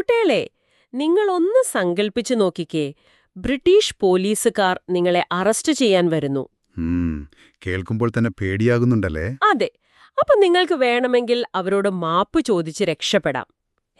കുട്ടികളെ, നിങ്ങളൊന്ന് സങ്കൽപ്പിച്ചു നോക്കിക്കേ, ബ്രിട്ടീഷ് പോലീസുകാർ നിങ്ങളെ അറസ്റ്റ് ചെയ്യാൻ വരുന്നു. കേൾക്കുമ്പോൾ തന്നെ പേടിയാകുന്നുണ്ടല്ലേ? അതെ. അപ്പൊ നിങ്ങൾക്ക് വേണമെങ്കിൽ അവരോട് മാപ്പ് ചോദിച്ച് രക്ഷപ്പെടാം.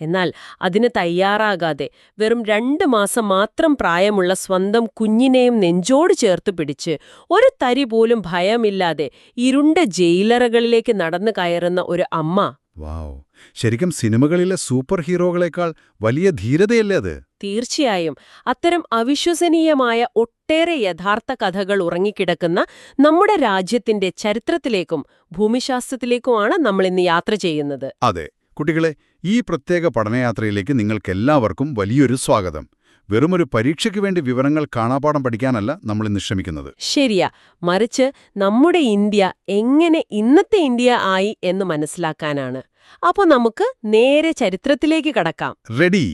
എന്നാൽ അതിന് തയ്യാറാകാതെ വെറും 2 മാസം മാത്രം പ്രായമുള്ള സ്വന്തം കുഞ്ഞിനെയും നെഞ്ചോട് ചേർത്ത് പിടിച്ച് ഒരു തരി പോലും ഭയമില്ലാതെ ഇരുണ്ട ജയിലറകളിലേക്ക് നടന്നു കയറുന്ന ഒരു അമ്മ. വാവ്, ശരിക്കും സിനിമകളിലെ സൂപ്പർ ഹീറോകളെക്കാൾ വലിയ ധീരതയല്ലേ അത്? തീർച്ചയായും. അത്തരം അവിശ്വസനീയമായ ഒട്ടേറെ യഥാർത്ഥ കഥകൾ ഉറങ്ങിക്കിടക്കുന്ന നമ്മുടെ രാജ്യത്തിന്റെ ചരിത്രത്തിലേക്കും ഭൂമിശാസ്ത്രത്തിലേക്കുമാണ് നമ്മളിന്ന് യാത്ര ചെയ്യുന്നത്. അതെ കുട്ടികളെ, ഈ പ്രത്യേക പഠനയാത്രയിലേക്ക് നിങ്ങൾക്കെല്ലാവർക്കും വലിയൊരു സ്വാഗതം. വെറുമൊരു പരീക്ഷയ്ക്ക് വേണ്ടി വിവരങ്ങൾ കാണാപ്പാഠം പഠിക്കാനല്ല നമ്മളിന്ന് ശ്രമിക്കുന്നത്. ശരിയാ, മറിച്ച് നമ്മുടെ ഇന്ത്യ എങ്ങനെ ഇന്നത്തെ ഇന്ത്യ ആയി എന്ന് മനസ്സിലാക്കാനാണ്. അപ്പോൾ നമുക്ക് നേരെ ചരിത്രത്തിലേക്ക് കടക്കാം. റെഡി.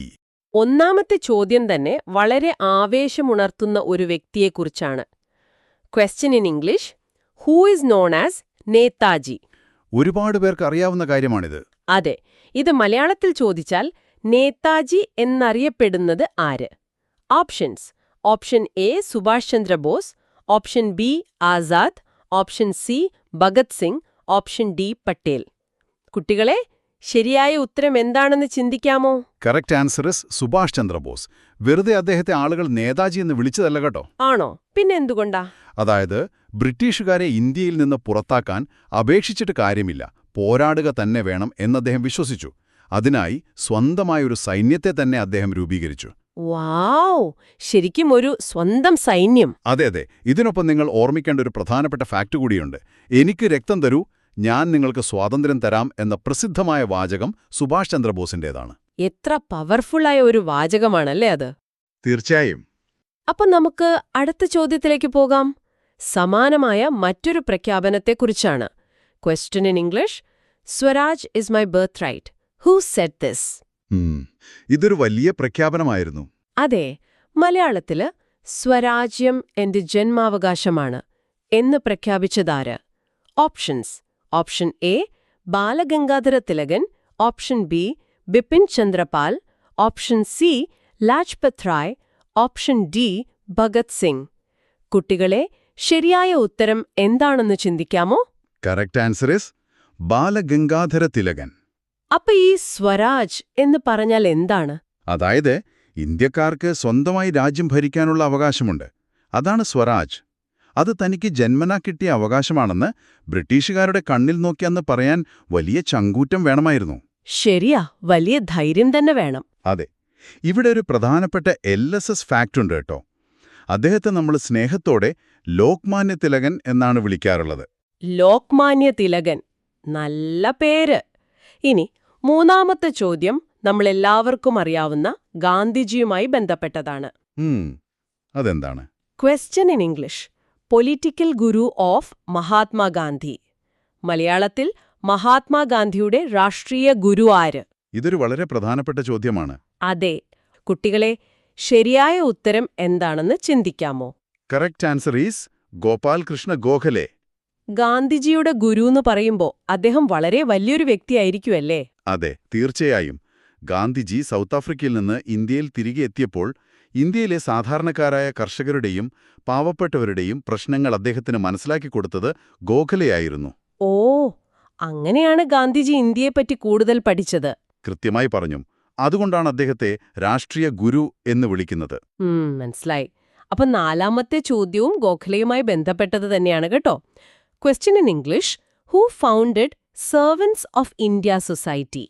ഒന്നാമത്തെ ചോദ്യം തന്നെ വളരെ ആവേശമുണർത്തുന്ന ഒരു വ്യക്തിയെക്കുറിച്ചാണ്. Question in English: who is known as Netaji? ഒരുപാട് പേർക്ക് അറിയാവുന്ന കാര്യമാണിത്. അതെ, ഇത് മലയാളത്തിൽ ചോദിച്ചാൽ നേതാജി എന്നറിയപ്പെടുന്നത് ആര്? Options: option A Subhash Chandrabose, option B Azad, option C Bhagat Singh, option D Patel. കുട്ടികളെ, ശരിയായ ഉത്തരം എന്താണെന്ന് ചിന്തിക്കാമോ? Correct answer is Subhash Chandrabose. വെറുതെ അദ്ദേഹത്തെ ആളുകൾ നേതാജി എന്ന് വിളിച്ചതല്ല കേട്ടോ. ആണോ? പിന്നെ എന്തുകൊണ്ടാ? അതായത് ബ്രിട്ടീഷുകാരെ ഇന്ത്യയിൽ നിന്ന് പുറത്താക്കാൻ അപേക്ഷിച്ചിട്ട് കാര്യമില്ല, പോരാടുക തന്നെ വേണം എന്നദ്ദേഹം വിശ്വസിച്ചു. അതിനായി സ്വന്തമായൊരു സൈന്യത്തെ തന്നെ അദ്ദേഹം രൂപീകരിച്ചു. വാവ്, ശരിക്കും ഒരു സ്വന്തം സൈന്യം. അതെ അതെ. ഇതിനൊപ്പം നിങ്ങൾ ഓർമ്മിക്കേണ്ട ഒരു പ്രധാനപ്പെട്ട ഫാക്ട് കൂടിയുണ്ട്. എനിക്ക് രക്തം തരൂ, ഞാൻ നിങ്ങൾക്ക് സ്വാതന്ത്ര്യം തരാം എന്ന പ്രസിദ്ധമായ വാചകം സുഭാഷ് ചന്ദ്രബോസിന്റേതാണ്. എത്ര പവർഫുള്ളായ ഒരു വാചകമാണല്ലേ അത്? തീർച്ചയായും. അപ്പൊ നമുക്ക് അടുത്ത ചോദ്യത്തിലേക്ക് പോകാം. സമാനമായ മറ്റൊരു പ്രഖ്യാപനത്തെക്കുറിച്ചാണ്. Question in English: Swaraj is my birth right. Who said this? ഇതൊരു വലിയ പ്രഖ്യാപനമായിരുന്നു. അതെ, മലയാളത്തില് സ്വരാജ്യം എന്റെ ജന്മാവകാശമാണ് എന്ന് പ്രഖ്യാപിച്ചതാര്? Options: option A Balagangadhara Tilakan, option B Bipin Chandrapal, option C Lajpat Rai, option D Bhagat Singh. കുട്ടികളെ, ശരിയായ ഉത്തരം എന്താണെന്ന് ചിന്തിക്കാമോ? Correct answer is Balagangadhara Tilakan. അപ്പൊ ഈ സ്വരാജ് എന്ന് പറഞ്ഞാൽ എന്താണ്? അതായത് ഇന്ത്യക്കാർക്ക് സ്വന്തമായി രാജ്യം ഭരിക്കാനുള്ള അവകാശമുണ്ട്. അതാണ് സ്വരാജ്. അത് തനിക്ക് ജന്മനാ കിട്ടിയ അവകാശമാണെന്ന് ബ്രിട്ടീഷുകാരുടെ കണ്ണിൽ നോക്കിയെന്ന് പറയാൻ വലിയ ചങ്കൂറ്റം വേണമായിരുന്നു. ശരിയാ, വലിയ ധൈര്യം തന്നെ വേണം. അതെ. ഇവിടെ ഒരു പ്രധാനപ്പെട്ട LSS ഫാക്ട് ഉണ്ട് കേട്ടോ. അദ്ദേഹത്തെ നമ്മൾ സ്നേഹത്തോടെ ലോക്മാന്യ തിലകൻ എന്നാണ് വിളിക്കാറുള്ളത്. ലോക്മാന്യ തിലകൻ, നല്ല പേര്. ഇനി മൂന്നാമത്തെ ചോദ്യം നമ്മളെല്ലാവർക്കും അറിയാവുന്ന ഗാന്ധിജിയുമായി ബന്ധപ്പെട്ടതാണ്. അതെന്താണ്? Question in English: political Guru of Mahatma Gandhi. മലയാളത്തിൽ മഹാത്മാഗാന്ധിയുടെ രാഷ്ട്രീയ ഗുരു ആര്? ഇതൊരു വളരെ പ്രധാനപ്പെട്ട ചോദ്യമാണ്. അതെ. കുട്ടികളെ, ശരിയായ ഉത്തരം എന്താണെന്ന് ചിന്തിക്കാമോ? Correct answer is Gopal Krishna Gokhale. ഗാന്ധിജിയുടെ ഗുരുന്ന് പറയുമ്പോ അദ്ദേഹം വളരെ വലിയൊരു വ്യക്തിയായിരിക്കുമല്ലേ? അതെ, തീർച്ചയായും. ഗാന്ധിജി സൗത്ത് ആഫ്രിക്കയിൽ നിന്ന് ഇന്ത്യയിൽ തിരികെ എത്തിയപ്പോൾ ഇന്ത്യയിലെ സാധാരണക്കാരായ കർഷകരുടെയും പാവപ്പെട്ടവരുടെയും പ്രശ്നങ്ങൾ അദ്ദേഹത്തിന് മനസ്സിലാക്കി കൊടുത്തത് ഗോഖലെയായിരുന്നു. ഓ, അങ്ങനെയാണ് ഗാന്ധിജി ഇന്ത്യയെപ്പറ്റി കൂടുതൽ പഠിച്ചത്. കൃത്യമായി പറഞ്ഞു. അതുകൊണ്ടാണ് അദ്ദേഹത്തെ രാഷ്ട്രീയ ഗുരു എന്ന് വിളിക്കുന്നത്. മനസ്സിലായി. അപ്പൊ നാലാമത്തെ ചോദ്യവും ഗോഖലെയുമായി ബന്ധപ്പെട്ടത് തന്നെയാണ് കേട്ടോ. Question in English: who founded servants of India society?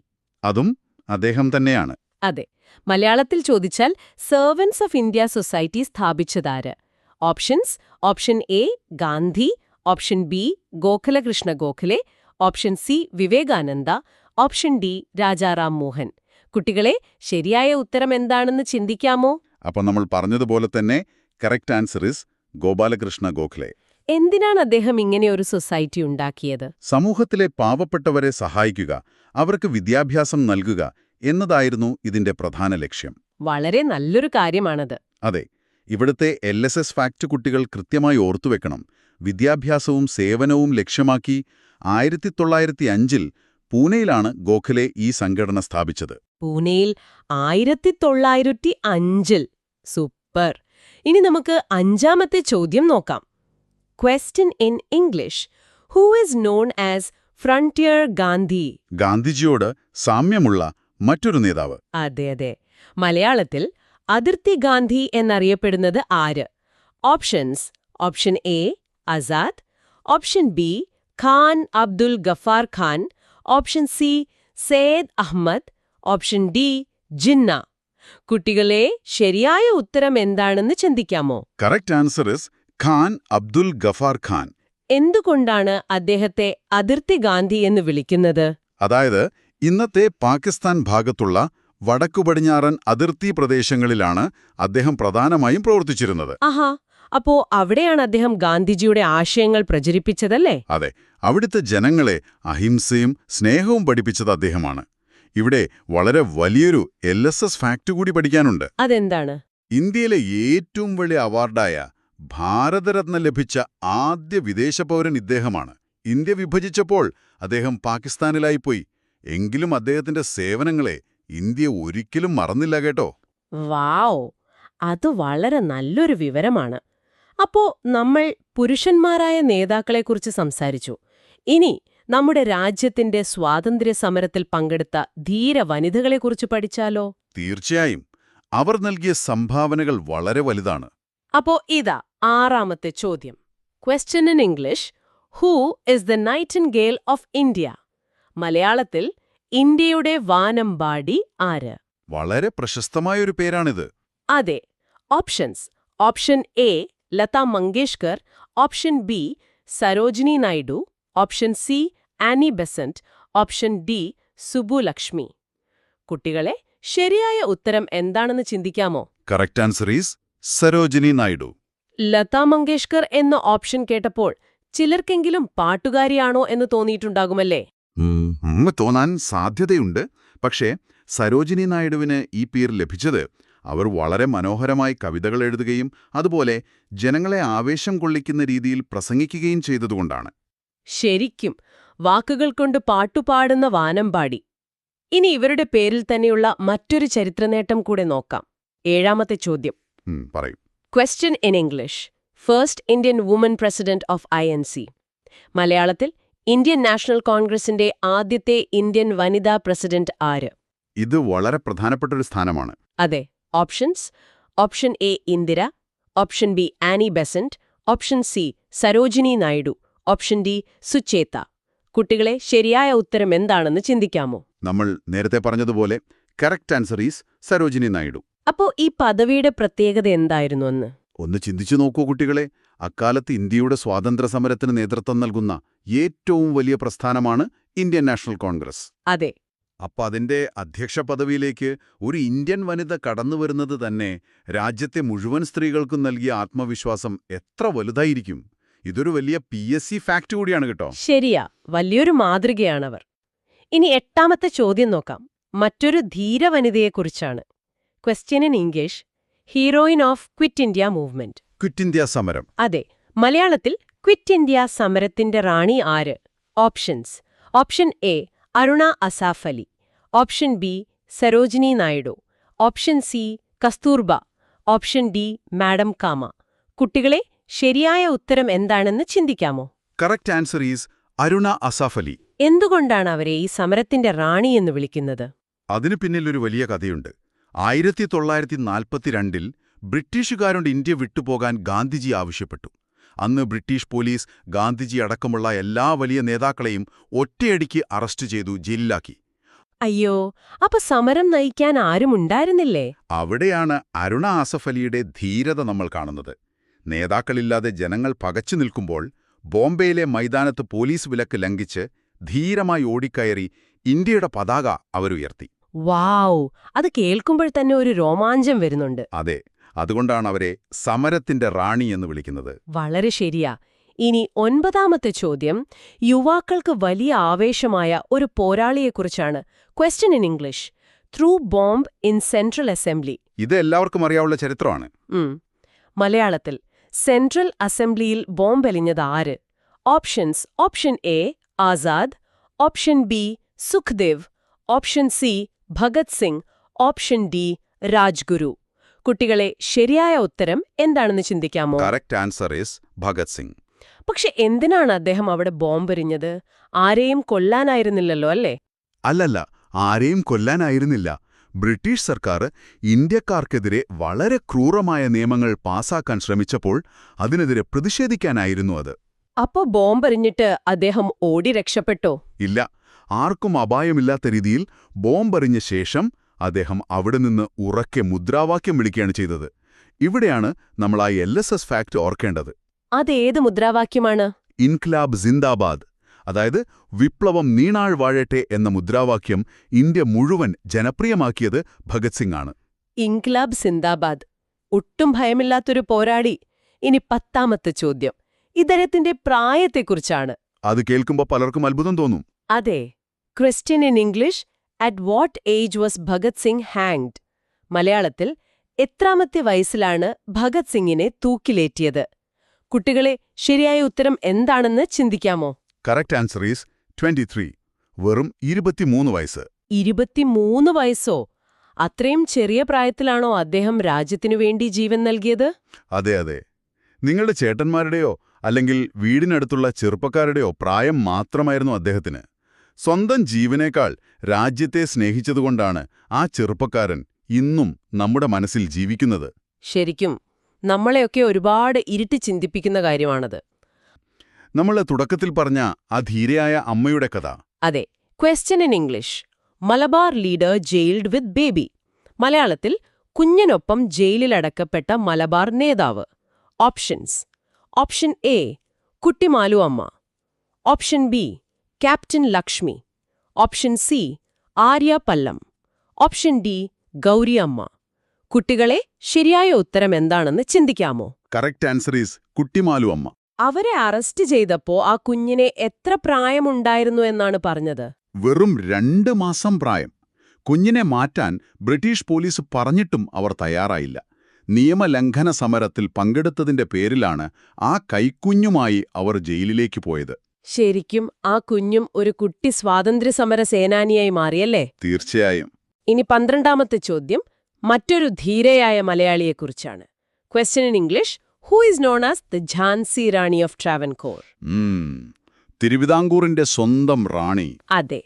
അതും അദ്ദേഹം തന്നെയാണ്. അതെ. മലയാളത്തിൽ ചോദിച്ചാൽ സെർവന്റ്സ് ഓഫ് ഇന്ത്യ സൊസൈറ്റി സ്ഥാപിച്ചതാര്? Options: option A Gandhi, option B Gokhalakrishna Gokhale, option C Vivekananda, option D Rajaram Mohan. കുട്ടികളെ, ശരിയായ ഉത്തരം എന്താണെന്ന് ചിന്തിക്കാമോ? അപ്പോൾ നമ്മൾ പറഞ്ഞതുപോലെ തന്നെ correct answer is Gopalakrishna Gokhale. എന്തിനാണ് അദ്ദേഹം ഇങ്ങനെ ഒരു സൊസൈറ്റി ഉണ്ടാക്കിയത്? സമൂഹത്തിലെ പാവപ്പെട്ടവരെ സഹായിക്കുക, അവർക്ക് വിദ്യാഭ്യാസം നൽകുക എന്നതായിരുന്നു ഇതിന്റെ പ്രധാന ലക്ഷ്യം. വളരെ നല്ലൊരു കാര്യമാണത്. അതെ. ഇവിടുത്തെ LSS ഫാക്ട് കുട്ടികൾ കൃത്യമായി ഓർത്തുവെക്കണം. വിദ്യാഭ്യാസവും സേവനവും ലക്ഷ്യമാക്കി 1905-ൽ പൂനെയിലാണ് ഗോഖലെ ഈ സംഘടന സ്ഥാപിച്ചത്. പൂനെയിൽ 1905 സൂപ്പർ. ഇനി നമുക്ക് അഞ്ചാമത്തെ ചോദ്യം നോക്കാം. Question in English. Who is known as frontier Gandhi? ഗാന്ധിജിയോട് സാമ്യമുള്ള മറ്റൊരു നേതാവ്. അതെ. മലയാളത്തിൽ അതിർത്തി ഗാന്ധി എന്നറിയപ്പെടുന്നത് ആര്? Options. Option A Azad, option B Khan Abdul Gaffar Khan, option C Syed Ahmed, option D Jinnah. കുട്ടികളെ, ശരിയായ ഉത്തരം എന്താണെന്ന് ചിന്തിക്കാമോ? Correct answer is Khan Abdul Gaffar Khan. എന്തുകൊണ്ടാണ് അദ്ദേഹത്തെ അതിർത്തി ഗാന്ധി എന്ന് വിളിക്കുന്നത്? അതായത് ഇന്നത്തെ പാകിസ്ഥാൻ ഭാഗത്തുള്ള വടക്കുപടിഞ്ഞാറൻ അതിർത്തി പ്രദേശങ്ങളിലാണ് അദ്ദേഹം പ്രധാനമായും പ്രവർത്തിച്ചിരുന്നത്. ആഹാ, അപ്പോ അവിടെയാണ് അദ്ദേഹം ഗാന്ധിജിയുടെ ആശയങ്ങൾ പ്രചരിപ്പിച്ചതല്ലേ? അതെ, അവിടുത്തെ ജനങ്ങളെ അഹിംസയും സ്നേഹവും പഠിപ്പിച്ചത് അദ്ദേഹമാണ്. ഇവിടെ വളരെ വലിയൊരു LSS ഫാക്ട് കൂടി പഠിക്കാനുണ്ട്. അതെന്താണ്? ഇന്ത്യയിലെ ഏറ്റവും വലിയ അവാർഡായ ഭാരതരത്ന ലഭിച്ച ആദ്യ വിദേശ പൗരൻ ഇദ്ദേഹമാണ്. ഇന്ത്യ വിഭജിച്ചപ്പോൾ അദ്ദേഹം പാകിസ്ഥാനിലായിപ്പോയി. എങ്കിലും അദ്ദേഹത്തിന്റെ സേവനങ്ങളെ ഇന്ത്യ ഒരിക്കലും മറന്നില്ല കേട്ടോ. വാവ്, അത് വളരെ നല്ലൊരു വിവരമാണ്. അപ്പോ നമ്മൾ പുരുഷന്മാരായ നേതാക്കളെക്കുറിച്ച് സംസാരിച്ചു. ഇനി നമ്മുടെ രാജ്യത്തിന്റെ സ്വാതന്ത്ര്യ സമരത്തിൽ പങ്കെടുത്ത ധീര വനിതകളെക്കുറിച്ച് പഠിച്ചാലോ? തീർച്ചയായും. അവർ നൽകിയ സംഭാവനകൾ വളരെ വലുതാണ്. അപ്പോ ഇതാ ആറാമത്തെ ചോദ്യം. Question in English. Who is the nightingale of India? മലയാളത്തിൽ ഇന്ത്യയുടെ വാനമ്പാടി ആര്? വളരെ പ്രശസ്തമായൊരു പേരാണിത്. അതെ. Options. Option A Lata Mangeshkar, option B Sarojini Naidu, option C Annie Besant, option D Subbulakshmi. കുട്ടികളെ, ശരിയായ ഉത്തരം എന്താണെന്ന് ചിന്തിക്കാമോ? Correct answer is Sarojini Naidu. Lata Mangeshkar എന്ന ഓപ്ഷൻ കേട്ടപ്പോൾ ചിലർക്കെങ്കിലും പാട്ടുകാരിയാണോ എന്ന് തോന്നിയിട്ടുണ്ടാകുമല്ലേ? തോന്നാൻ സാധ്യതയുണ്ട്. പക്ഷേ സരോജിനി നായിഡുവിന് ഈ പേര് ലഭിച്ചത് അവർ വളരെ മനോഹരമായി കവിതകൾ എഴുതുകയും അതുപോലെ ജനങ്ങളെ ആവേശം കൊള്ളിക്കുന്ന രീതിയിൽ പ്രസംഗിക്കുകയും ചെയ്തതുകൊണ്ടാണ്. ശരിക്കും വാക്കുകൾ കൊണ്ട് പാട്ടുപാടുന്ന വാനമ്പാടി. ഇനി ഇവരുടെ പേരിൽ തന്നെയുള്ള മറ്റൊരു ചരിത്രനേട്ടം കൂടെ നോക്കാം. ഏഴാമത്തെ ചോദ്യം. പറയൂ. Question in English. First Indian woman president of INC. മലയാളത്തിൽ ഇന്ത്യൻ നാഷണൽ കോൺഗ്രസിന്റെ ആദ്യത്തെ ഇന്ത്യൻ വനിതാ പ്രസിഡന്റ് ആര്? ഇത് വളരെ പ്രധാനപ്പെട്ടൊരു സ്ഥാനമാണ്. അതെ. Options. Option A Indira, option B Annie Besant, option C Sarojini Naidu, option D Sucheta. കുട്ടികളെ, ശരിയായ ഉത്തരം എന്താണെന്ന് ചിന്തിക്കാമോ? നമ്മൾ നേരത്തെ പറഞ്ഞതുപോലെ correct answer is Sarojini Naidu. അപ്പോ ഈ പദവിയുടെ പ്രത്യേകത എന്തായിരുന്നു എന്ന് ഒന്ന് ചിന്തിച്ചു നോക്കൂ കുട്ടികളെ. അക്കാലത്ത് ഇന്ത്യയുടെ സ്വാതന്ത്ര്യ സമരത്തിന് നേതൃത്വം നൽകുന്ന ഏറ്റവും വലിയ പ്രസ്ഥാനമാണ് ഇന്ത്യൻ നാഷണൽ കോൺഗ്രസ്. അതെ. അപ്പൊ അതിന്റെ അധ്യക്ഷ പദവിയിലേക്ക് ഒരു ഇന്ത്യൻ വനിത കടന്നുവരുന്നത് തന്നെ രാജ്യത്തെ മുഴുവൻ സ്ത്രീകൾക്കും നൽകിയ ആത്മവിശ്വാസം എത്ര വലുതായിരിക്കും. ഇതൊരു വലിയ PSC ഫാക്ട് കൂടിയാണ് കേട്ടോ. ശരിയാ, വലിയൊരു മാതൃകയാണവർ. ഇനി എട്ടാമത്തെ ചോദ്യം നോക്കാം. മറ്റൊരു ധീരവനിതയെക്കുറിച്ചാണ്. Question in English. Heroine of quit India movement. Quit India സമരം. അതെ. മലയാളത്തിൽ ക്വിറ്റ് ഇന്ത്യ സമരത്തിന്റെ റാണി ആര്? Options. Option A Aruna Asaf Ali, option B Sarojini Naidu, option C Kasturba, option D madam Cama. കുട്ടികളെ, ശരിയായ ഉത്തരം എന്താണെന്ന് ചിന്തിക്കാമോ? Correct answer is Aruna Asaf Ali. എന്തുകൊണ്ടാണ് അവരെ ഈ സമരത്തിന്റെ റാണി എന്ന് വിളിക്കുന്നത്? അതിനു പിന്നിൽ ഒരു വലിയ കഥയുണ്ട്. 1942 ബ്രിട്ടീഷുകാരോട് ഇന്ത്യ വിട്ടുപോകാൻ ഗാന്ധിജി ആവശ്യപ്പെട്ടു. അന്ന് ബ്രിട്ടീഷ് പോലീസ് ഗാന്ധിജി അടക്കമുള്ള എല്ലാ വലിയ നേതാക്കളെയും ഒറ്റയടിക്ക് അറസ്റ്റ് ചെയ്തു ജയിലിലാക്കി. അയ്യോ, അപ്പൊ സമരം നയിക്കാൻ ആരുമുണ്ടായിരുന്നില്ലേ? അവിടെയാണ് അരുണ ആസഫ് അലിയുടെ ധീരത നമ്മൾ കാണുന്നത്. നേതാക്കളില്ലാതെ ജനങ്ങൾ പകച്ചു നിൽക്കുമ്പോൾ ബോംബെയിലെ മൈതാനത്ത് പോലീസ് വിലക്ക് ലംഘിച്ച് ധീരമായി ഓടിക്കയറി ഇന്ത്യയുടെ പതാക അവരുയർത്തി. വാവ്, അത് കേൾക്കുമ്പോൾ തന്നെ ഒരു രോമാഞ്ചം വരുന്നുണ്ട്. അതെ, അതുകൊണ്ടാണ് അവരെ സമരത്തിന്റെ റാണി എന്ന് വിളിക്കുന്നത്. വളരെ ശരിയാ. ഇനി ഒൻപതാമത്തെ ചോദ്യം യുവാക്കൾക്ക് വലിയ ആവേശമായ ഒരു പോരാളിയെക്കുറിച്ചാണ്. Question in English. Threw bomb in central assembly. ഇത് എല്ലാവർക്കും അറിയാവുന്ന ചരിത്രമാണ്. മലയാളത്തിൽ സെൻട്രൽ അസംബ്ലിയിൽ ബോംബെലിഞ്ഞത് ആര്? Options. Option A Azad, option B Sukhdev, option C Bhagat Singh, option D Rajguru. കുട്ടികളെ ശരിയായ ഉത്തരം എന്താണെന്ന് ചിന്തിക്കാമോ? Correct answer is Bhagat Singh. പക്ഷെ എന്തിനാണ് അദ്ദേഹം അവിടെ ബോംബെറിഞ്ഞത്? ആരെയും കൊല്ലാനായിരുന്നില്ലല്ലോ അല്ലേ? അല്ലല്ല, ആരെയും കൊല്ലാനായിരുന്നില്ല. ബ്രിട്ടീഷ് സർക്കാർ ഇന്ത്യക്കാർക്കെതിരെ വളരെ ക്രൂരമായ നിയമങ്ങൾ പാസാക്കാൻ ശ്രമിച്ചപ്പോൾ അതിനെതിരെ പ്രതിഷേധിക്കാനായിരുന്നു അത്. അപ്പോ ബോംബെറിഞ്ഞിട്ട് അദ്ദേഹം ഓടി രക്ഷപ്പെട്ടോ? ഇല്ല, ആർക്കും അപായമില്ലാത്ത രീതിയിൽ ബോംബെറിഞ്ഞ ശേഷം അദ്ദേഹം അവിടെ നിന്ന് ഉറക്കെ മുദ്രാവാക്യം വിളിക്കുകയാണ് ചെയ്തത്. ഇവിടെയാണ് നമ്മൾ ആ LSS ഫാക്ട് ഓർക്കേണ്ടത്. അതേത് മുദ്രാവാക്യമാണ്? ഇൻക്ലാബ് സിന്ദാബാദ്, അതായത് വിപ്ലവം നീണാൾ വാഴട്ടെ എന്ന മുദ്രാവാക്യം ഇന്ത്യ മുഴുവൻ ജനപ്രിയമാക്കിയത് ഭഗത് സിംഗ് ആണ്. ഇൻക്ലാബ് സിന്ദാബാദ്, ഒട്ടും ഭയമില്ലാത്തൊരു പോരാളി. ഇനി 10ാമത്തെ ചോദ്യം ഇദ്ദേഹത്തിന്റെ പ്രായത്തെക്കുറിച്ചാണ്. അത് കേൾക്കുമ്പോൾ പലർക്കും അത്ഭുതം തോന്നും. അതെ. Question in English, at what age was Bhagat Singh hanged? മലയാളത്തിൽ എത്രാമത്തെ വയസ്സിലാണ് ഭഗത് സിംഗിനെ തൂക്കിലേറ്റിയത്? കുട്ടികളെ ശരിയായ ഉത്തരം എന്താണെന്ന് ചിന്തിക്കാമോ? Correct answer is 23. വെറും 23 വയസ്സ്. 23 വയസ്സോ? അത്രയും ചെറിയ പ്രായത്തിലാണോ അദ്ദേഹം രാജ്യത്തിനു വേണ്ടി ജീവൻ നൽകിയത്? അതെ അതെ. നിങ്ങളുടെ ചേട്ടന്മാരുടെയോ അല്ലെങ്കിൽ വീടിനടുത്തുള്ള ചെറുപ്പക്കാരുടെയോ പ്രായം മാത്രമായിരുന്നു അദ്ദേഹത്തിന്. സ്വന്തം ജീവനേക്കാൾ രാജ്യത്തെ സ്നേഹിച്ചതുകൊണ്ടാണ് ആ ചെറുപ്പക്കാരൻ ഇന്നും നമ്മുടെ മനസ്സിൽ ജീവിക്കുന്നത്. ശരിക്കും നമ്മളെയൊക്കെ ഒരുപാട് ഇരുട്ടി ചിന്തിപ്പിക്കുന്ന കാര്യമാണത്. നമ്മൾ തുടക്കത്തിൽ പറഞ്ഞ ആ ധീരയായ അമ്മയുടെ കഥ. അതെ. Question in English, Malabar leader jailed with baby. മലയാളത്തിൽ കുഞ്ഞിനൊപ്പം ജയിലിലടക്കപ്പെട്ട മലബാർ നേതാവ്. Options: option A Kuttimalu Amma, option B captain Lakshmi, option C Arya Pallam, option D Gowri Amma. കുട്ടികളെ ശരിയായ ഉത്തരം എന്താണെന്ന് ചിന്തിക്കാമോ? Correct answer is Kuttimalu Amma. അവരെ അറസ്റ്റ് ചെയ്തപ്പോ ആ കുഞ്ഞിനെ എത്ര പ്രായമുണ്ടായിരുന്നു എന്നാണ് പറഞ്ഞത്? വെറും 2 മാസം പ്രായം. കുഞ്ഞിനെ മാറ്റാൻ ബ്രിട്ടീഷ് പോലീസ് പറഞ്ഞിട്ടും അവർ തയ്യാറായില്ല. നിയമലംഘന സമരത്തിൽ പങ്കെടുത്തതിന്റെ പേരിലാണ് ആ കൈക്കുഞ്ഞുമായി അവർ ജയിലിലേക്ക് പോയത്. ശരിക്കും ആ കുഞ്ഞും ഒരു കുട്ടി സ്വാതന്ത്ര്യസമര സേനാനിയായി മാറിയല്ലേ? തീർച്ചയായും. ഇനി 12ാമത്തെ ചോദ്യം മറ്റൊരു ധീരയായ മലയാളിയെക്കുറിച്ചാണ്. Question in English, who is known as the Jhansi Rani of Travancore? തിരുവിതാംകൂറിന്റെ സ്വന്തം റാണി. അതെ.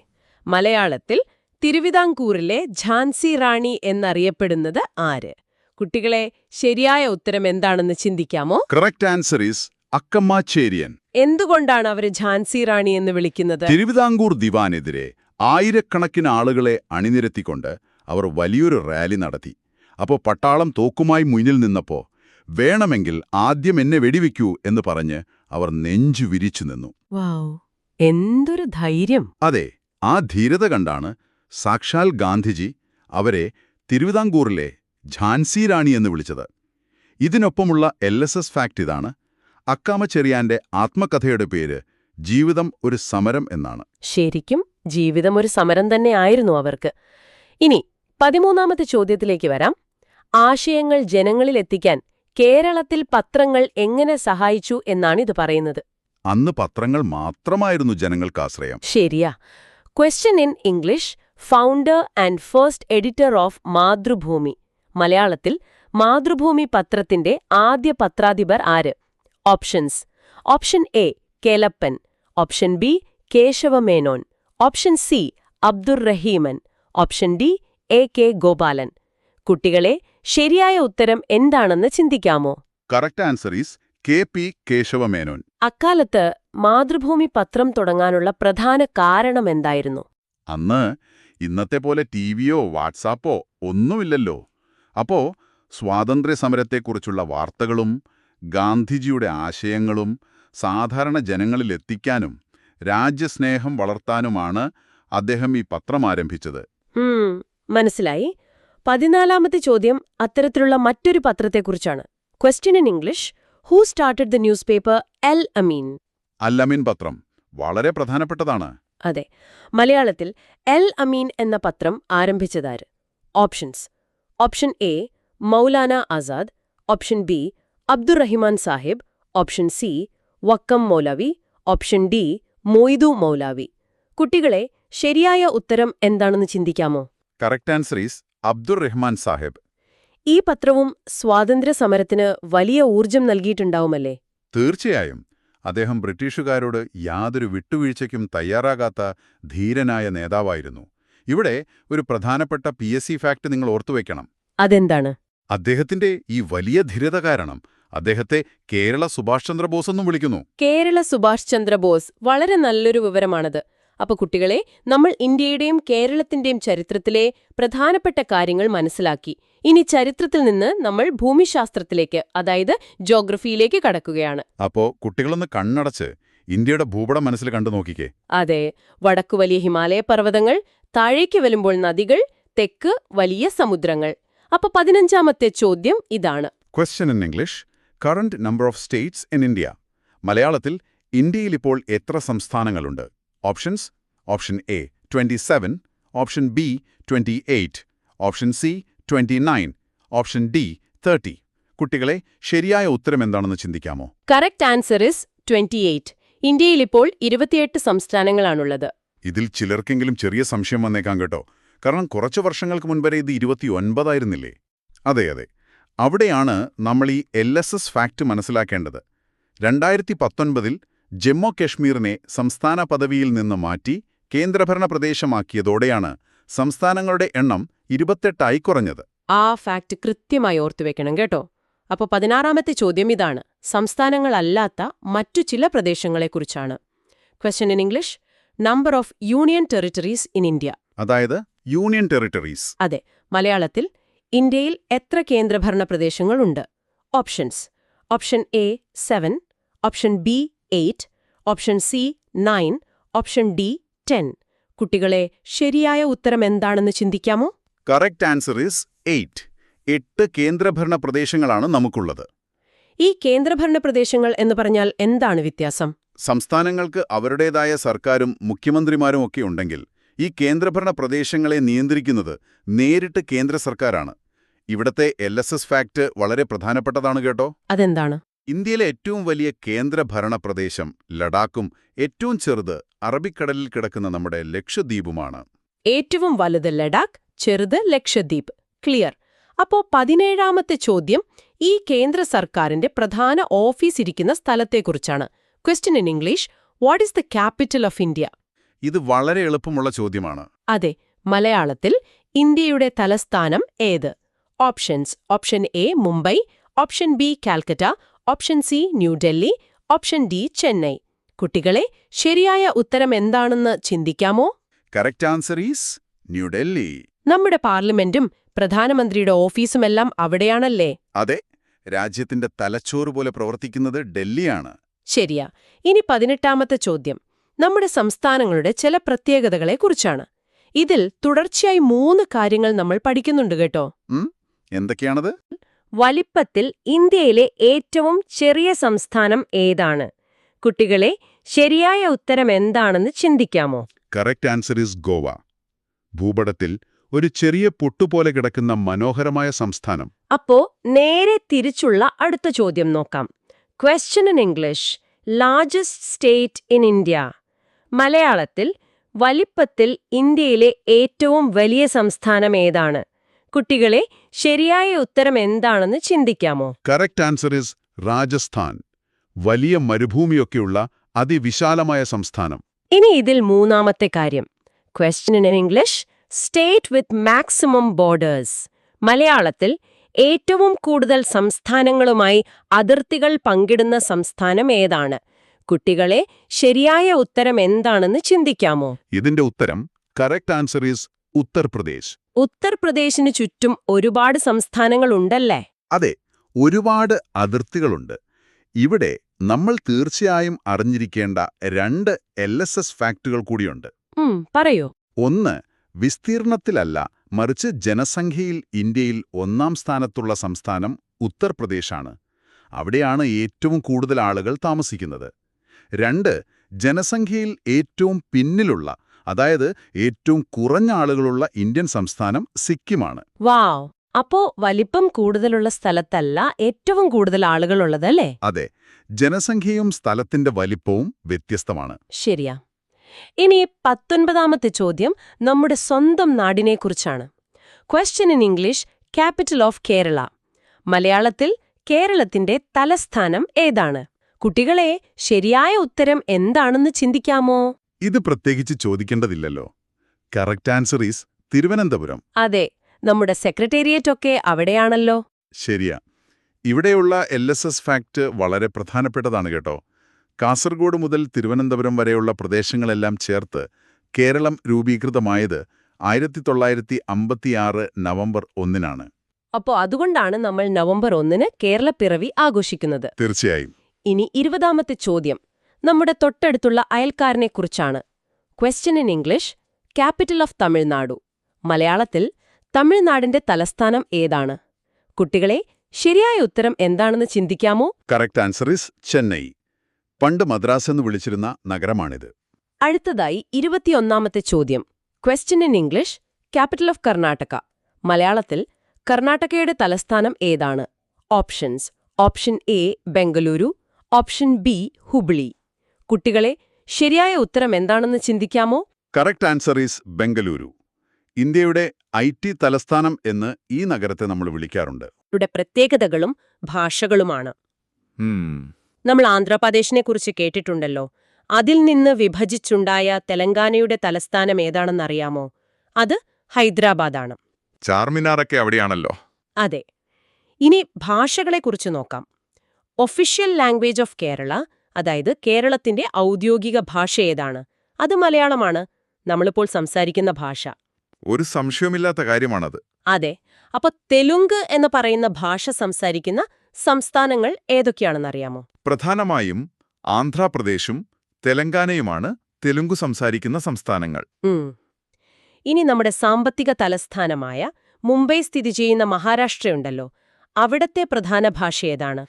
മലയാളത്തിൽ തിരുവിതാംകൂറിലെ ഝാൻസി റാണി എന്നറിയപ്പെടുന്നത് ആര്? കുട്ടികളെ ശരിയായ ഉത്തരം എന്താണെന്ന് ചിന്തിക്കാമോ? Correct answer is Akkamma Cheriyan. എന്തുകൊണ്ടാണ് അവര് ഝാൻസി റാണി എന്ന് വിളിക്കുന്നത്? തിരുവിതാംകൂർ ദിവാനെതിരെ ആയിരക്കണക്കിന് ആളുകളെ അണിനിരത്തിക്കൊണ്ട് അവർ വലിയൊരു റാലി നടത്തി. അപ്പോൾ പട്ടാളം തോക്കുമായി മുന്നിൽ നിന്നപ്പോ വേണമെങ്കിൽ ആദ്യം എന്നെ വെടിവെക്കൂ എന്ന് പറഞ്ഞ് അവർ നെഞ്ചു വിരിച്ചു നിന്നു. എന്തൊരു ധൈര്യം! അതെ, ആ ധീരത കണ്ടാണ് സാക്ഷാൽ ഗാന്ധിജി അവരെ തിരുവിതാംകൂറിലെ ഝാൻസി റാണി എന്ന് വിളിച്ചത്. ഇതിനൊപ്പമുള്ള LSS ഫാക്ട് ഇതാണ്: അക്കാമ ചെറിയാന്റെ ആത്മകഥയുടെ പേര് ജീവിതം ഒരു സമരം എന്നാണ്. ശരിക്കും ജീവിതം ഒരു സമരം തന്നെയായിരുന്നു അവർക്ക്. ഇനി 13ാമത്തെ ചോദ്യത്തിലേക്ക് വരാം. ആശയങ്ങൾ ജനങ്ങളിലെത്തിക്കാൻ കേരളത്തിൽ പത്രങ്ങൾ എങ്ങനെ സഹായിച്ചു എന്നാണ് ഇത് പറയുന്നത്. അന്ന് പത്രങ്ങൾ മാത്രമായിരുന്നു ജനങ്ങൾക്ക് ആശ്രയം. ശരിയാ. Question in English, founder and first editor of Mathrubhumi. മലയാളത്തിൽ മാതൃഭൂമി പത്രത്തിന്റെ ആദ്യ പത്രാധിപർ ആര്? Options: option A Kelappan, option B Keshavamenon, option C Abdurahiman, option D AK Gopalan. കുട്ടികളെ ശരിയായ ഉത്തരം എന്താണെന്ന് ചിന്തിക്കാമോ? Correct answer is KP Keshavamenon. അക്കാലത്ത് മാതൃഭൂമി പത്രം തുടങ്ങാനുള്ള പ്രധാന കാരണം എന്തായിരുന്നു? അന്ന് ഇന്നത്തെ പോലെ ടിവിയോ വാട്സാപ്പോ ഒന്നുമില്ലല്ലോ. അപ്പോ സ്വാതന്ത്ര്യസമരത്തെക്കുറിച്ചുള്ള വാർത്തകളും ഗാന്ധിജിയുടെ ആശയങ്ങളും സാധാരണ ജനങ്ങളിലെത്തിക്കാനും രാജ്യസ്നേഹം വളർത്താനുമാണ് അദ്ദേഹം ഈ പത്രം ആരംഭിച്ചത്. മനസ്സിലായി. 14ാമത്തെ ചോദ്യം അത്തരത്തിലുള്ള മറ്റൊരു പത്രത്തെക്കുറിച്ചാണ്. Question in English, who started the news paper Al Ameen? Al Ameen പത്രം വളരെ പ്രധാനപ്പെട്ടതാണ്. അതെ. മലയാളത്തിൽ അൽ അമീൻ എന്ന പത്രം ആരംഭിച്ചതാര്? Options: option A Maulana Azad, option B Abdurahiman Sahib, option C Vakkom Moulavi, option D Moidu Moulavi. കുട്ടികളെ ശരിയായ ഉത്തരം എന്താണെന്ന് ചിന്തിക്കാമോ? Correct answer is Abdur Rahman Sahib. ഈ പത്രവും സ്വാതന്ത്ര്യ സമരത്തിന് വലിയ ഊർജം നൽകിയിട്ടുണ്ടാവുമല്ലേ? തീർച്ചയായും. അദ്ദേഹം ബ്രിട്ടീഷുകാരോട് യാതൊരു വിട്ടുവീഴ്ചയ്ക്കും തയ്യാറാകാത്ത ധീരനായ നേതാവായിരുന്നു. ഇവിടെ ഒരു പ്രധാനപ്പെട്ട PSC ഫാക്ട് നിങ്ങൾ ഓർത്തുവെക്കണം. അതെന്താണ്? അദ്ദേഹത്തിന്റെ ഈ വലിയ ധീരത കാരണം അദ്ദേഹത്തെ കേരള സുഭാഷ് ചന്ദ്രബോസ് എന്നും വിളിക്കുന്നു. കേരള സുഭാഷ് ചന്ദ്രബോസ്, വളരെ നല്ലൊരു വിവരമാണത്. അപ്പൊ കുട്ടികളെ, നമ്മൾ ഇന്ത്യയുടെയും കേരളത്തിന്റെയും ചരിത്രത്തിലെ പ്രധാനപ്പെട്ട കാര്യങ്ങൾ മനസ്സിലാക്കി. ഇനി ചരിത്രത്തിൽ നിന്ന് നമ്മൾ ഭൂമിശാസ്ത്രത്തിലേക്ക്, അതായത് ജോഗ്രഫിയിലേക്ക് കടക്കുകയാണ്. അപ്പോ കുട്ടികളൊന്ന് കണ്ണടച്ച് ഇന്ത്യയുടെ ഭൂപടം മനസ്സിൽ കണ്ടു നോക്കിക്കേ. അതെ, വടക്കു വലിയ ഹിമാലയ പർവ്വതങ്ങൾ, താഴേക്ക് വരുമ്പോൾ നദികൾ, തെക്ക് വലിയ സമുദ്രങ്ങൾ. അപ്പൊ 15ാമത്തെ ചോദ്യം ഇതാണ്. Question in English: current number of states in India. മലയാളത്തിൽ ഇന്ത്യയിൽ ഇപ്പോൾ എത്ര സംസ്ഥാനങ്ങളുണ്ട്? Options: option A 27, option B 28, option C 29, option D 30. കുട്ടികളെ, ശരിയായ ഉത്തരം എന്താണെന്ന് ചിന്തിക്കാമോ? Correct answer is 28. ഇന്ത്യയിൽ ഇപ്പോൾ 28 സംസ്ഥാനങ്ങളാണുള്ളത്. ഇതിൽ ചിലർക്കെങ്കിലും ചെറിയ സംശയം വന്നേക്കാം കേട്ടോ. കാരണം കുറച്ചു വർഷങ്ങൾക്ക് മുൻവരെ ഇത് 29 ആയിരുന്നില്ലേ? അതെ. അവിടെയാണ് നമ്മൾ ഈ LSS ഫാക്ട് മനസ്സിലാക്കേണ്ടത്. 2019-ൽ ജമ്മു കശ്മീരിനെ സംസ്ഥാന പദവിയിൽ നിന്ന് മാറ്റി കേന്ദ്രഭരണ പ്രദേശമാക്കിയതോടെയാണ് സംസ്ഥാനങ്ങളുടെ എണ്ണം 28ആയി കുറഞ്ഞത്. ആ ഫാക്ട് കൃത്യമായി ഓർത്തുവെക്കണം കേട്ടോ. അപ്പോൾ 16ാമത്തെ ചോദ്യം ഇതാണ്. സംസ്ഥാനങ്ങളല്ലാത്ത മറ്റു ചില പ്രദേശങ്ങളെക്കുറിച്ചാണ്. Question in English: number of union territories in India. Union യൂണിയൻ ടെറിട്ടറീസ്. അതെ, മലയാളത്തിൽ ഇന്ത്യയിൽ എത്ര കേന്ദ്രഭരണ പ്രദേശങ്ങളുണ്ട്? Options: option A 7, option B 8, option C 9, option D 10. കുട്ടികളെ, ശരിയായ ഉത്തരം എന്താണെന്ന് ചിന്തിക്കാമോ? Correct answer is 8. 8 കേന്ദ്രഭരണ പ്രദേശങ്ങളാണ് നമുക്കുള്ളത്. ഈ കേന്ദ്രഭരണ പ്രദേശങ്ങൾ എന്ന് പറഞ്ഞാൽ എന്താണ് വ്യത്യാസം? സംസ്ഥാനങ്ങൾക്ക് അവരുടേതായ സർക്കാരും മുഖ്യമന്ത്രിമാരും ഒക്കെ ഉണ്ടെങ്കിൽ ഈ കേന്ദ്രഭരണ പ്രദേശങ്ങളെ നിയന്ത്രിക്കുന്നത് നേരിട്ട് കേന്ദ്ര സർക്കാരാണ്. ഇവിടത്തെ LSS ഫാക്ട് വളരെ പ്രധാനപ്പെട്ടതാണ് കേട്ടോ. അതെന്താണ്? ഇന്ത്യയിലെ ഏറ്റവും വലിയ കേന്ദ്രഭരണ പ്രദേശം ലഡാക്കും ഏറ്റവും ചെറുത് അറബിക്കടലിൽ കിടക്കുന്ന നമ്മുടെ ലക്ഷദ്വീപുമാണ്. ഏറ്റവും വലുത് ലഡാക്ക്, ചെറുത് ലക്ഷദ്വീപ്. ക്ലിയർ. അപ്പോ 17ാമത്തെ ചോദ്യം ഈ കേന്ദ്ര സർക്കാരിന്റെ പ്രധാന ഓഫീസ് ഇരിക്കുന്ന സ്ഥലത്തെക്കുറിച്ചാണ്. Question in English: what is the capital of India? ഇത് വളരെ എളുപ്പമുള്ള ചോദ്യമാണ്. അതെ, മലയാളത്തിൽ ഇന്ത്യയുടെ തലസ്ഥാനം ഏത്? Options: option A Mumbai, option B Calcutta, option C New Delhi, option D Chennai. കുട്ടികളെ, ശരിയായ ഉത്തരം എന്താണെന്ന് ചിന്തിക്കാമോ? Correct answer is New Delhi. നമ്മുടെ പാർലമെന്റും പ്രധാനമന്ത്രിയുടെ ഓഫീസുമെല്ലാം അവിടെയാണല്ലേ? അതെ, രാജ്യത്തിന്റെ തലച്ചോറ് പോലെ പ്രവർത്തിക്കുന്നത് ഡൽഹിയാണ്. ശരിയാ. ഇനി 18ാമത്തെ ചോദ്യം നമ്മുടെ സംസ്ഥാനങ്ങളുടെ ചില പ്രത്യേകതകളെക്കുറിച്ചാണ്. ഇതിൽ തുടർച്ചയായി 3 കാര്യങ്ങൾ നമ്മൾ പഠിക്കുന്നുണ്ട് കേട്ടോ. എന്തൊക്കെയാണത്? വലിപ്പത്തിൽ ഇന്ത്യയിലെ ഏറ്റവും ചെറിയ സംസ്ഥാനം ഏതാണ്? കുട്ടികളെ, ശരിയായ ഉത്തരം എന്താണെന്ന് ചിന്തിക്കാമോ? Correct answer is Goa. ഭൂപടത്തിൽ ഒരു ചെറിയ പൊട്ടുപോലെ കിടക്കുന്ന മനോഹരമായ സംസ്ഥാനം. അപ്പോ നേരെ തിരിച്ചുള്ള അടുത്ത ചോദ്യം നോക്കാം. Question in English: largest state in India. മലയാളത്തിൽ വലിപ്പത്തിൽ ഇന്ത്യയിലെ ഏറ്റവും വലിയ സംസ്ഥാനം ഏതാണ്? കുട്ടികളെ, ശരിയായ ഉത്തരം എന്താണെന്ന് ചിന്തിക്കാമോ? Correct answer is Rajasthan. വലിയ മരുഭൂമിയൊക്കെയുള്ള അതിവിശാലമായ സംസ്ഥാനം. ഇനി ഇതിൽ 3ാമത്തെ കാര്യം. Question in English: state with maximum borders. മലയാളത്തിൽ ഏറ്റവും കൂടുതൽ സംസ്ഥാനങ്ങളുമായി അതിർത്തികൾ പങ്കിടുന്ന സംസ്ഥാനം ഏതാണ്? കുട്ടികളെ, ശരിയായ ഉത്തരം എന്താണെന്ന് ചിന്തിക്കാമോ? ഇതിന്റെ ഉത്തരം കറക്റ്റ് ആൻസർ ഈസ് ഉത്തർപ്രദേശ്. ഉത്തർപ്രദേശിന് ചുറ്റും ഒരുപാട് സംസ്ഥാനങ്ങളുണ്ടല്ലേ? അതെ, ഒരുപാട് അതിർത്തികളുണ്ട്. ഇവിടെ നമ്മൾ തീർച്ചയായും അറിഞ്ഞിരിക്കേണ്ട 2 LSS ഫാക്ടുകൾ കൂടിയുണ്ട്. പറയൂ. ഒന്ന്, വിസ്തീർണത്തിലല്ല മറിച്ച് ജനസംഖ്യയിൽ ഇന്ത്യയിൽ 1ാം സ്ഥാനത്തുള്ള സംസ്ഥാനം ഉത്തർപ്രദേശാണ്. അവിടെയാണ് ഏറ്റവും കൂടുതൽ ആളുകൾ താമസിക്കുന്നത്. 2, ജനസംഖ്യയിൽ ഏറ്റവും പിന്നിലുള്ള, അതായത് ഏറ്റവും കുറഞ്ഞ ആളുകളുള്ള ഇന്ത്യൻ സംസ്ഥാനം സിക്കിമാണ്. വാവ്! അപ്പോ വലിപ്പം കൂടുതലുള്ള സ്ഥലത്തല്ല ഏറ്റവും കൂടുതൽ ആളുകളുള്ളതല്ലേ? അതെ, ജനസംഖ്യയും സ്ഥലത്തിന്റെ വലിപ്പവും വ്യത്യസ്തമാണ്. ശരിയാ. ഇനി 19ാമത്തെ ചോദ്യം നമ്മുടെ സ്വന്തം നാടിനെക്കുറിച്ചാണ്. Question in English, capital of Kerala. മലയാളത്തിൽ കേരളത്തിന്റെ തലസ്ഥാനം ഏതാണ്? കുട്ടികളെ, ശരിയായ ഉത്തരം എന്താണെന്ന് ചിന്തിക്കാമോ? ഇത് പ്രത്യേകിച്ച് ചോദിക്കേണ്ടതില്ലല്ലോ. Correct answer is Thiruvananthapuram. അതെ, നമ്മുടെ സെക്രട്ടേറിയറ്റ് ഒക്കെ അവിടെയാണല്ലോ. ശരിയാ. ഇവിടെയുള്ള LSS ഫാക്ട് വളരെ പ്രധാനപ്പെട്ടതാണ് കേട്ടോ. കാസർഗോഡ് മുതൽ തിരുവനന്തപുരം വരെയുള്ള പ്രദേശങ്ങളെല്ലാം ചേർത്ത് കേരളം രൂപീകൃതമായത് 1956 നവംബർ 1-നാണ്. അപ്പോ അതുകൊണ്ടാണ് നമ്മൾ നവംബർ 1-ന് കേരളപ്പിറവി ആഘോഷിക്കുന്നത്. തീർച്ചയായും. ഇനി 20ാമത്തെ ചോദ്യം നമ്മുടെ തൊട്ടടുത്തുള്ള അയൽക്കാരനെക്കുറിച്ചാണ്. Question in English, capital of Tamilnadu. മലയാളത്തിൽ തമിഴ്നാടിന്റെ തലസ്ഥാനം ഏതാണ്? കുട്ടികളെ, ശരിയായ ഉത്തരം എന്താണെന്ന് ചിന്തിക്കാമോ? Correct answer is Chennai. പണ്ട് മദ്രാസ് എന്ന് വിളിച്ചിരുന്ന നഗരമാണിത്. അടുത്തതായി 21ാമത്തെ ചോദ്യം. Question in English, capital of Karnataka. മലയാളത്തിൽ കർണാടകയുടെ തലസ്ഥാനം ഏതാണ്? Options: option A Bengaluru, option B Hubli. കുട്ടികളെ, ശരിയായ ഉത്തരം എന്താണെന്ന് ചിന്തിക്കാമോ? Correct answer is Bengaluru. ഇന്ത്യയുടെ IT തലസ്ഥാനം എന്ന് ഈ നഗരത്തെ നമ്മൾ വിളിക്കാറുണ്ട്. യുടെ പ്രത്യേകതകളും ഭാഷകളുമാണ്. നമ്മൾ ആന്ധ്രാപ്രദേശിനെക്കുറിച്ച് കേട്ടിട്ടുണ്ടല്ലോ. അതിൽ നിന്ന് വിഭജിച്ചുണ്ടായ തെലങ്കാനയുടെ തലസ്ഥാനം ഏതാണെന്നറിയാമോ? അത് ഹൈദരാബാദാണ്. ചാർമിനാറൊക്കെ അവിടെയാണല്ലോ. അതെ. ഇനി ഭാഷകളെക്കുറിച്ച് നോക്കാം. ഒഫീഷ്യൽ ലാംഗ്വേജ് ഓഫ് കേരള, അതായത് കേരളത്തിന്റെ ഔദ്യോഗിക ഭാഷ ഏതാണ്? അത് മലയാളമാണ്, നമ്മളിപ്പോൾ സംസാരിക്കുന്ന ഭാഷ. ഒരു സംശയമില്ലാത്ത കാര്യമാണത്. അതെ. അപ്പൊ തെലുങ്ക് എന്ന് പറയുന്ന ഭാഷ സംസാരിക്കുന്ന സംസ്ഥാനങ്ങൾ ഏതൊക്കെയാണെന്നറിയാമോ? പ്രധാനമായും ആന്ധ്രാപ്രദേശും തെലങ്കാനയുമാണ് തെലുങ്കു സംസാരിക്കുന്ന സംസ്ഥാനങ്ങൾ. ഇനി നമ്മുടെ സാമ്പത്തിക തലസ്ഥാനമായ മുംബൈ സ്ഥിതി ചെയ്യുന്ന മഹാരാഷ്ട്രയുണ്ടല്ലോ, അവിടത്തെ പ്രധാന ഭാഷ ഏതാണ്?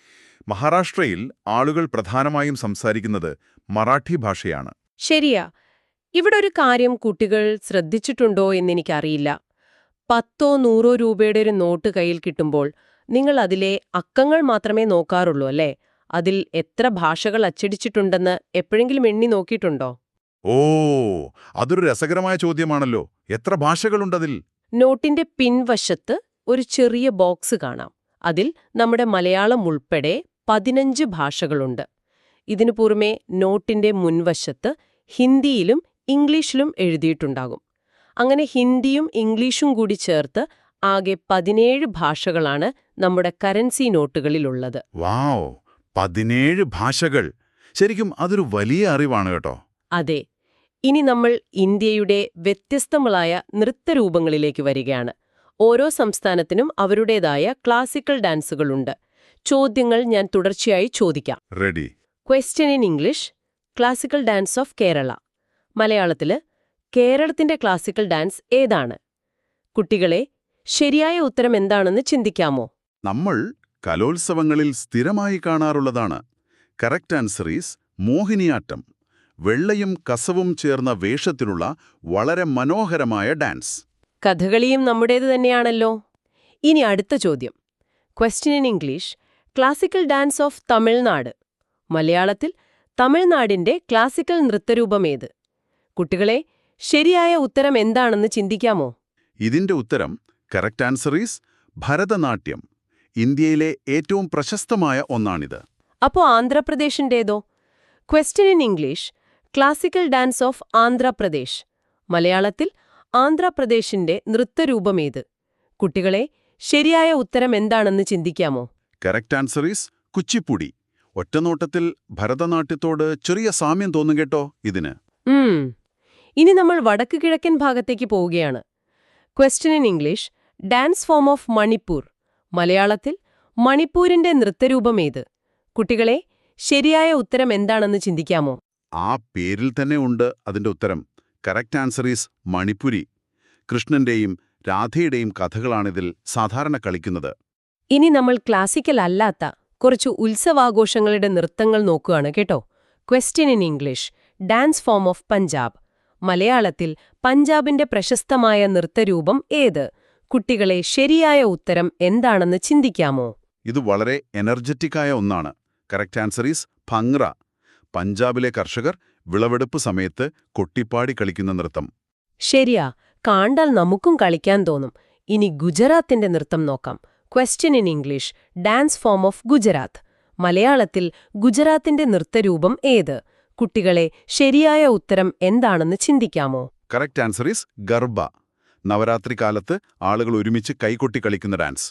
മഹാരാഷ്ട്രയിൽ ആളുകൾ പ്രധാനമായും സംസാരിക്കുന്നത് മറാഠി ഭാഷയാണ്. ശരിയാ. ഇവിടെ ഒരു കാര്യം കുട്ടികൾ ശ്രദ്ധിച്ചിട്ടുണ്ടോ എന്നെനിക്കറിയില്ല. 10 or 100 രൂപയുടെ ഒരു നോട്ട് കയ്യിൽ കിട്ടുമ്പോൾ നിങ്ങൾ അതിലെ അക്കങ്ങൾ മാത്രമേ നോക്കാറുള്ളൂ അല്ലേ? അതിൽ എത്ര ഭാഷകൾ അച്ചടിച്ചിട്ടുണ്ടെന്ന് എപ്പോഴെങ്കിലും എണ്ണി നോക്കിയിട്ടുണ്ടോ? ഓ, അതൊരു രസകരമായ ചോദ്യമാണല്ലോ. എത്ര ഭാഷകളുണ്ടതിൽ? നോട്ടിന്റെ പിൻവശത്ത് ഒരു ചെറിയ ബോക്സ് കാണാം. അതിൽ നമ്മുടെ മലയാളം ഉൾപ്പെടെ 15 ഭാഷകളുണ്ട്. ഇതിനു പുറമെ നോട്ടിന്റെ മുൻവശത്ത് ഹിന്ദിയിലും ഇംഗ്ലീഷിലും എഴുതിയിട്ടുണ്ടാകും. അങ്ങനെ ഹിന്ദിയും ഇംഗ്ലീഷും കൂടി ചേർത്ത് ആകെ 17 ഭാഷകളാണ് നമ്മുടെ കറൻസി നോട്ടുകളിലുള്ളത്. വാവ്, 17 ഭാഷകൾ! ശരിക്കും അതൊരു വലിയ അറിവാണ് കേട്ടോ. അതെ. ഇനി നമ്മൾ ഇന്ത്യയുടെ വ്യത്യസ്തങ്ങളായ നൃത്തരൂപങ്ങളിലേക്ക് വരികയാണ്. ഓരോ സംസ്ഥാനത്തിനും അവരുടേതായ ക്ലാസിക്കൽ ഡാൻസുകളുണ്ട്. ചോദ്യങ്ങൾ ഞാൻ തുടർച്ചയായി ചോദിക്കാം. Ready. Question in English, classical dance of Kerala. മലയാളത്തില് കേരളത്തിന്റെ ക്ലാസിക്കൽ ഡാൻസ് ഏതാണ്? കുട്ടികളെ, ശരിയായ ഉത്തരം എന്താണെന്ന് ചിന്തിക്കാമോ? നമ്മൾ കലോത്സവങ്ങളിൽ സ്ഥിരമായി കാണാറുള്ളതാണ്. Correct answer is Mohiniyattam. വെള്ളയും കസവും ചേർന്ന വേഷത്തിലുള്ള വളരെ മനോഹരമായ ഡാൻസ്. കഥകളിയും നമ്മുടേത് തന്നെയാണല്ലോ. ഇനി അടുത്ത ചോദ്യം. Question in English, classical dance of Tamil Nadu. മലയാളത്തിൽ തമിഴ്നാടിന്റെ ക്ലാസിക്കൽ നൃത്തരൂപമേത്? കുട്ടികളെ, ശരിയായ ഉത്തരം എന്താണെന്ന് ചിന്തിക്കാമോ? ഇതിന്റെ ഉത്തരം കറക്റ്റ് ആൻസർ ഈസ് ഭരതനാട്യം. ഇന്ത്യയിലെ ഏറ്റവും പ്രശസ്തമായ ഒന്നാണിത്. അപ്പോ ആന്ധ്രാപ്രദേശിന്റേതോ? Question in English, classical dance of Andhra Pradesh. മലയാളത്തിൽ ആന്ധ്രാപ്രദേശിന്റെ നൃത്തരൂപമേത്? കുട്ടികളെ, ശരിയായ ഉത്തരം എന്താണെന്ന് ചിന്തിക്കാമോ? Correct answer is Kuchipudi. ഒറ്റനോട്ടത്തിൽ ഭരതനാട്യത്തോട് ചെറിയ സാമ്യം തോന്നും കേട്ടോ ഇതിന്. ഇനി നമ്മൾ വടക്ക് കിഴക്കൻ ഭാഗത്തേക്ക് പോവുകയാണ്. Question in English, dance form of Manipur. മലയാളത്തിൽ മണിപ്പൂരിന്റെ നൃത്തരൂപമേത്? കുട്ടികളെ, ശരിയായ ഉത്തരം എന്താണെന്ന് ചിന്തിക്കാമോ? ആ പേരിൽ തന്നെ ഉണ്ട് അതിന്റെ ഉത്തരം. Correct answer is Manipuri. കൃഷ്ണന്റെയും രാധയുടെയും കഥകളാണിതിൽ സാധാരണ കളിക്കുന്നത്. ഇനി നമ്മൾ ക്ലാസിക്കൽ അല്ലാത്ത കുറച്ച് ഉത്സവാഘോഷങ്ങളുടെ നൃത്തങ്ങൾ നോക്കുകയാണ് കേട്ടോ. Question in English, dance form of Punjab. മലയാളത്തിൽ പഞ്ചാബിന്റെ പ്രശസ്തമായ നൃത്തരൂപം ഏത്? കുട്ടികളെ, ശരിയായ ഉത്തരം എന്താണെന്ന് ചിന്തിക്കാമോ? ഇത് വളരെ എനർജറ്റിക്കായ ഒന്നാണ്. Correct answer is Bhangra. പഞ്ചാബിലെ കർഷകർ വിളവെടുപ്പ് സമയത്ത് കൊട്ടിപ്പാടി കളിക്കുന്ന നൃത്തം. ശരിയാ, കാണ്ടാൽ നമുക്കും കളിക്കാൻ തോന്നും. ഇനി ഗുജറാത്തിന്റെ നൃത്തം നോക്കാം. Question in English, dance form of Gujarat. മലയാളത്തിൽ ഗുജറാത്തിന്റെ നൃത്തരൂപം ഏത്? കുട്ടികളെ, ശരിയായ ഉത്തരം എന്താണെന്ന് ചിന്തിക്കാമോ? Correct answer is Garba. Navratri കാലത്ത് ആളുകൾ ഒരുമിച്ച് കൈകൊട്ടി കളിക്കുന്ന ഡാൻസ്.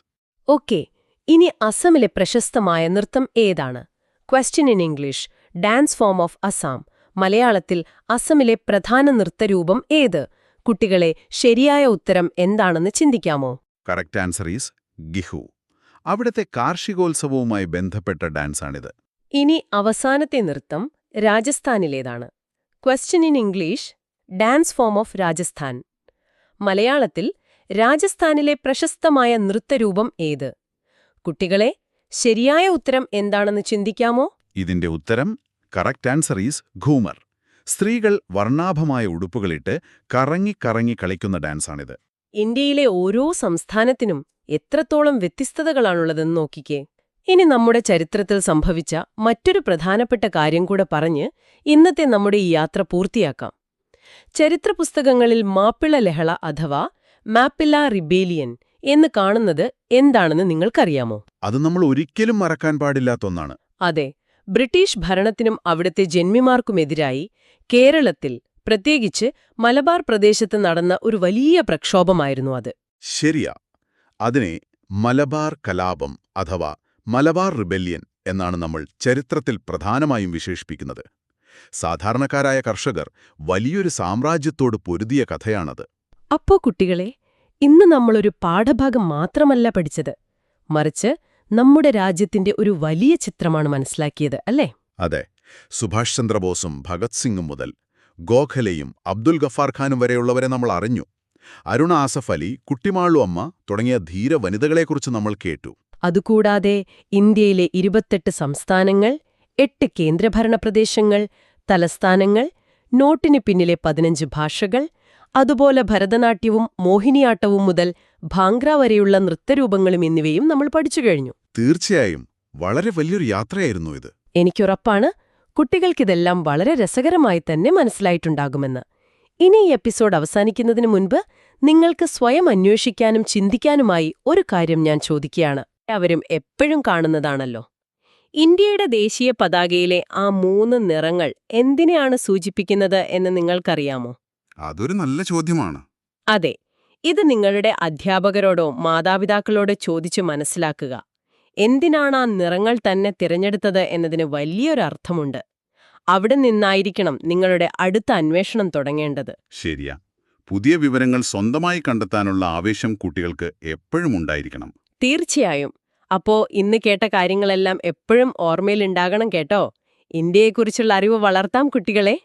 ഓക്കെ, ഇനി അസമിലെ പ്രശസ്തമായ നൃത്തം ഏതാണ്? Question in English, dance form of Assam. മലയാളത്തിൽ അസമിലെ പ്രധാന നൃത്തരൂപം ഏത്? കുട്ടികളെ, ശരിയായ ഉത്തരം എന്താണെന്ന് ചിന്തിക്കാമോ? Correct answer is Bihu. അവിടുത്തെ കാർഷികോത്സവവുമായി ബന്ധപ്പെട്ട ഡാൻസാണിത്. ഇനി അവസാനത്തെ നൃത്തം രാജസ്ഥാനിലേതാണ്. Question in English, dance form of Rajasthan. മലയാളത്തിൽ രാജസ്ഥാനിലെ പ്രശസ്തമായ നൃത്തരൂപം ഏത്? കുട്ടികളെ, ശരിയായ ഉത്തരം എന്താണെന്ന് ചിന്തിക്കാമോ? ഇതിന്റെ ഉത്തരം കറക്റ്റ് ആൻസർ ഈസ് ഘൂമർ. സ്ത്രീകൾ വർണ്ണാഭമായ ഉടുപ്പുകളിട്ട് കറങ്ങി കറങ്ങി കളിക്കുന്ന ഡാൻസാണിത്. ഇന്ത്യയിലെ ഓരോ സംസ്ഥാനത്തിനും എത്രത്തോളം വ്യത്യസ്തതകളാണുള്ളതെന്ന് നോക്കിക്കേ. ഇനി നമ്മുടെ ചരിത്രത്തിൽ സംഭവിച്ച മറ്റൊരു പ്രധാനപ്പെട്ട കാര്യം കൂടെ പറഞ്ഞ് ഇന്നത്തെ നമ്മുടെ ഈ യാത്ര പൂർത്തിയാക്കാം. ചരിത്രപുസ്തകങ്ങളിൽ മാപ്പിള ലഹള അഥവാ മാപ്പിള റിബേലിയൻ എന്ന് കാണുന്നത് എന്താണെന്ന് നിങ്ങൾക്കറിയാമോ? അത് നമ്മൾ ഒരിക്കലും മറക്കാൻ പാടില്ലാത്ത ഒന്നാണ്. അതെ, ബ്രിട്ടീഷ് ഭരണത്തിനും അവിടുത്തെ ജന്മിമാർക്കുമെതിരായി കേരളത്തിൽ, പ്രത്യേകിച്ച് മലബാർ പ്രദേശത്ത് നടന്ന ഒരു വലിയ പ്രക്ഷോഭമായിരുന്നു അത്. ശരിയാ. അതിനെ മലബാർ കലാപം അഥവാ മലബാർ റിബല്യൻ എന്നാണ് നമ്മൾ ചരിത്രത്തിൽ പ്രധാനമായും വിശേഷിപ്പിക്കുന്നത്. സാധാരണക്കാരായ കർഷകർ വലിയൊരു സാമ്രാജ്യത്തോട് പൊരുതിയ കഥയാണത്. അപ്പോ കുട്ടികളെ, ഇന്ന് നമ്മളൊരു പാഠഭാഗം മാത്രമല്ല പഠിച്ചത്, മറിച്ച് നമ്മുടെ രാജ്യത്തിന്റെ ഒരു വലിയ ചിത്രമാണ് മനസ്സിലാക്കിയത്, അല്ലേ? അതെ, സുഭാഷ് ചന്ദ്രബോസും ഭഗത് സിംഗും മുതൽ ഗോഖലെയും അബ്ദുൽ ഗഫാർ ഖാനും വരെയുള്ളവരെ നമ്മൾ അറിഞ്ഞു. അരുണ ആസഫ് അലി, കുട്ടിമാളു അമ്മ തുടങ്ങിയ ധീര വനിതകളെക്കുറിച്ച് നമ്മൾ കേട്ടു. അതുകൂടാതെ ഇന്ത്യയിലെ 28 സംസ്ഥാനങ്ങൾ, 8 കേന്ദ്രഭരണ പ്രദേശങ്ങൾ, തലസ്ഥാനങ്ങൾ, നോട്ടിന് പിന്നിലെ 15 ഭാഷകൾ, അതുപോലെ ഭരതനാട്യവും മോഹിനിയാട്ടവും മുതൽ ഭാംഗ്ര വരെയുള്ള നൃത്തരൂപങ്ങളും എന്നിവയും നമ്മൾ പഠിച്ചു കഴിഞ്ഞു. തീർച്ചയായും വളരെ വലിയൊരു യാത്രയായിരുന്നു ഇത്. എനിക്കുറപ്പാണ് കുട്ടികൾക്കിതെല്ലാം വളരെ രസകരമായി തന്നെ മനസ്സിലായിട്ടുണ്ടാകുമെന്ന്. ഇനി ഈ എപ്പിസോഡ് അവസാനിക്കുന്നതിന് മുൻപ് നിങ്ങൾക്ക് സ്വയം അന്വേഷിക്കാനും ചിന്തിക്കാനുമായി ഒരു കാര്യം ഞാൻ ചോദിക്കുകയാണ്. അവരും എപ്പോഴും കാണുന്നതാണല്ലോ. ഇന്ത്യയുടെ ദേശീയ പതാകയിലെ ആ 3 നിറങ്ങൾ എന്തിനെയാണ് സൂചിപ്പിക്കുന്നത് എന്ന് നിങ്ങൾക്കറിയാമോ? അതൊരു നല്ല ചോദ്യമാണ്. അതെ, ഇത് നിങ്ങളുടെ അധ്യാപകരോടോ മാതാപിതാക്കളോടോ ചോദിച്ചു മനസ്സിലാക്കുക. എന്തിനാണ് ആ നിറങ്ങൾ തന്നെ തിരഞ്ഞെടുത്തത് എന്നതിന് വലിയൊരു അർത്ഥമുണ്ട്. അവിടെ നിന്നായിരിക്കണം നിങ്ങളുടെ അടുത്ത അന്വേഷണം തുടങ്ങേണ്ടത്. ശരിയാ. പുതിയ വിവരങ്ങൾ സ്വന്തമായി കണ്ടെത്താനുള്ള ആവേശം കുട്ടികൾക്ക് എപ്പോഴും ഉണ്ടായിരിക്കണം. തീർച്ചയായും. അപ്പോ ഇന്ന് കേട്ട കാര്യങ്ങളെല്ലാം എപ്പോഴും ഓർമ്മയിലുണ്ടാകണം കേട്ടോ. ഇന്ത്യയെക്കുറിച്ചുള്ള അറിവ് വളർത്താം കുട്ടികളെ.